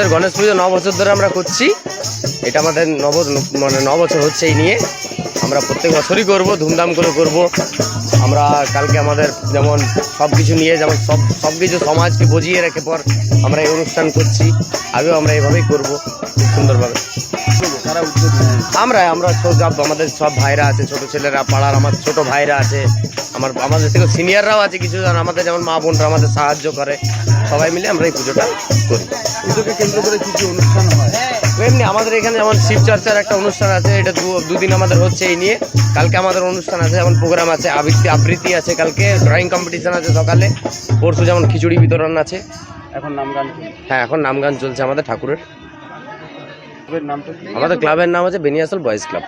আমাদের গণেশ পুজো 9 বছর ধরে আমরা করছি। এটা আমাদের 9 বছর হচ্ছে এই নিয়ে। আমরা প্রত্যেক বছরই করব, ধুমধাম করে করব। আমরা কালকে আমাদের যেমন সব কিছু নিয়ে যেমন সব কিছু সমাজকে বুঝিয়ে রেখে পর আমরা এই অনুষ্ঠান করছি। আগেও আমরা এইভাবেই করব খুব সুন্দরভাবে। আমরা সব আমাদের সব ভাইরা আছে, ছোট ছেলেরা, পাড়ার আমার ছোট ভাইরা আছে, আমাদের থেকে সিনিয়ররাও আছে কিছু, আমাদের যেমন মা বোনরা আমাদের সাহায্য করে। সবাই মিলে আমরা এই পুজোটা করি। পুজোকে কেন্দ্র করে কী কী অনুষ্ঠান হয়? এমনি আমাদের এখানে যেমন শিবচর্চার একটা অনুষ্ঠান আছে, এটা দুদিন আমাদের হচ্ছে এই নিয়ে। কালকে আমাদের অনুষ্ঠান আছে, যেমন প্রোগ্রাম আছে, আবৃত্তি আছে, কালকে ড্রয়িং কম্পিটিশান আছে সকালে, পরশু যেমন খিচুড়ি বিতরণ আছে। এখন নাম গান হ্যাঁ, এখন নাম গান চলছে আমাদের ঠাকুরের। নামটা? আমাদের ক্লাবের নাম আছে বেনিয়াসল বয়েজ ক্লাব।